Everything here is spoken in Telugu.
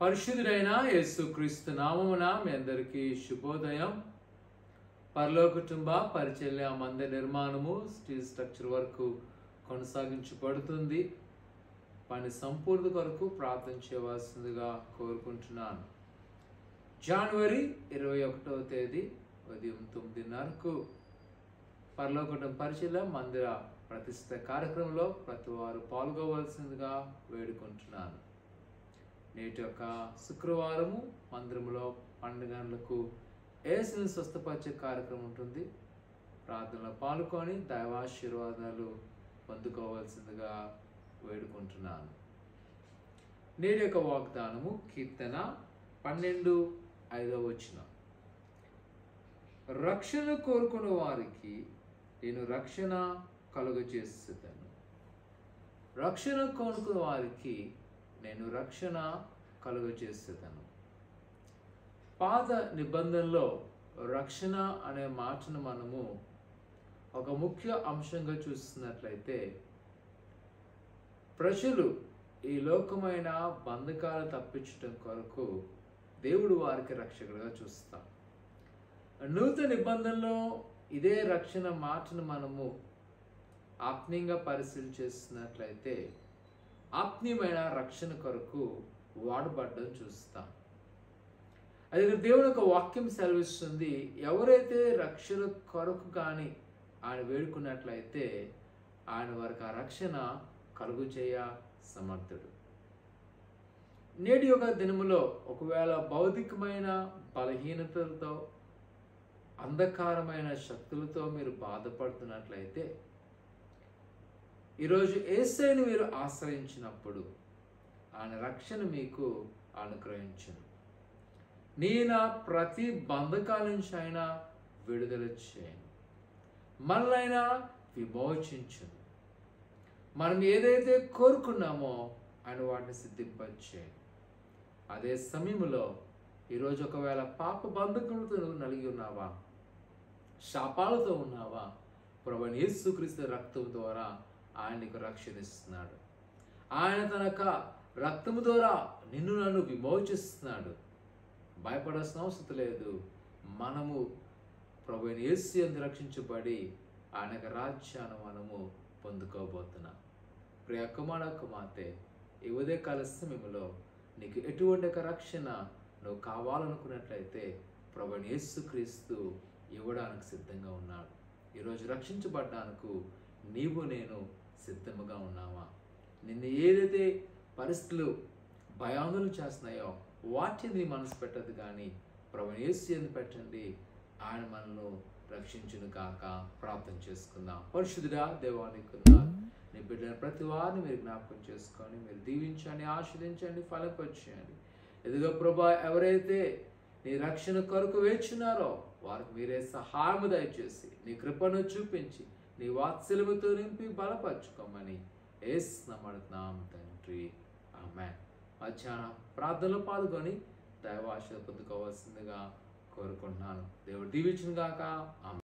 పరిశుద్ధుడైన యేసుక్రీస్తు నామమున మీ అందరికీ శుభోదయం. పరలోక కుటుంబ పరిచర్య మందిర నిర్మాణము స్టీల్ స్ట్రక్చర్ వరకు కొనసాగించబడుతుంది. పని సంపూర్తి కొరకు ప్రార్థన చేయవలసిందిగా కోరుకుంటున్నాను. జనవరి 21వ తేదీ ఉదయం 9:30కు పరలోక పరిచర్య మందిర ప్రతిష్ఠ కార్యక్రమంలో ప్రతి వారు పాల్గొవలసిందిగా వేడుకుంటున్నాను. నేటి యొక్క శుక్రవారము మందిరంలో 12 గంటలకు యేసుని స్వస్థపరిచే కార్యక్రమం ఉంటుంది. ప్రార్థనలో పాల్గొని దైవాశీర్వాదాలు పొందుకోవాల్సిందిగా వేడుకుంటున్నాను. నేటి యొక్క వాగ్దానము కీర్తన 12:5. రక్షణ కోరుకున్న వారికి నేను రక్షణ కలుగజేస్తాను. రక్షణ కోరుకున్న వారికి నేను రక్షణ కలుగజేస్తాను. పాత నిబంధనలో రక్షణ అనే మాటను మనము ఒక ముఖ్య అంశంగా చూస్తున్నట్లయితే, ప్రజలు ఈ లోకమైన బంధకాలు తప్పించడం కొరకు దేవుడు వారికి రక్షకుడుగా చూస్తాం. నూతన నిబంధనలో ఇదే రక్షణ మాటను మనము ఆత్మీయంగా పరిశీలన చేస్తున్నట్లయితే ఆత్మీయమైన రక్షణ కొరకు వాడబడ్డం చూస్తాం. అది దేవుని యొక్క వాక్యం సెలవిస్తుంది. ఎవరైతే రక్షణ కొరకు కానీ ఆయన వేడుకున్నట్లయితే ఆయన వారికి ఆ రక్షణ కలుగు చేయ సమర్థుడు. నేటి యొక్క దినములో ఒకవేళ భౌతికమైన బలహీనతలతో అంధకారమైన శక్తులతో మీరు బాధపడుతున్నట్లయితే, ఈరోజు యేసయ్యను మీరు ఆశ్రయించినప్పుడు ఆయన రక్షణ మీకు అనుగ్రహించును. నేను ప్రతి బంధకాల నుంచి ఆయన విడుదల చేయను, మనల్ని విమోచించును. మనం ఏదైతే కోరుకున్నామో ఆయన వాటిని సిద్ధింపచేయను. అదే సమయంలో ఈరోజు ఒకవేళ పాప బంధకులతో నువ్వు నలిగి ఉన్నావా, శాపాలతో ఉన్నావా, ప్రభువైన యేసుక్రీస్తు రక్తం ద్వారా ఆయన నీకు రక్షణ ఇస్తున్నాడు. ఆయన తన రక్తము ద్వారా నిన్ను నన్ను విమోచిస్తున్నాడు. భయపడాల్సిన అవసరం లేదు. మనము ప్రభువైన యేసు యందు రక్షించబడి ఆయన రాజ్యాన్ని మనము పొందుకోబోతున్నాం. ప్రియ కుమార కుమార్తె, ఈ ఉదయకాల సమయంలో నీకు ఎటువంటి రక్షణ నువ్వు కావాలనుకున్నట్లయితే ప్రభువైన యేసుక్రీస్తు ఇవ్వడానికి సిద్ధంగా ఉన్నాడు. ఈరోజు రక్షించబడ్డానికి నీవు నేను సిద్ధముగా ఉన్నావా? నిన్ను ఏదైతే పరిస్థితులు భయాందోళన చేస్తున్నాయో వాటిని నీ మనసు పెట్టదు, కానీ ప్రభువైన యేసు యందు పెట్టండి. ఆయన మనల్ని రక్షించును కాక. ప్రార్థన చేసుకుందాం. పరిశుద్ధుడా దేవానికి నీ బిడ్డలను ప్రతి వారిని మీరు జ్ఞాపకం చేసుకొని మీరు దీవించండి, ఆశీర్వదించండి, ఫలపరిచేయండి. ఎదుగో ప్రభా, ఎవరైతే నీ రక్షణ కొరకు వేచున్నారో వారికి మీరే సహాయము దయచేసి నీ కృపను చూపించి నీ వాత్సల్యముతో నింపి బలపరచుకోమని యేసు నామమున తండ్రి, ఆమేన్. మధ్యాహ్నం ప్రార్థనలో పాల్గొని దైవాశీర్వాదం పొందుకోవాల్సిందిగా కోరుకుంటున్నాను. దేవుడు దీవించును గాక. ఆమేన్.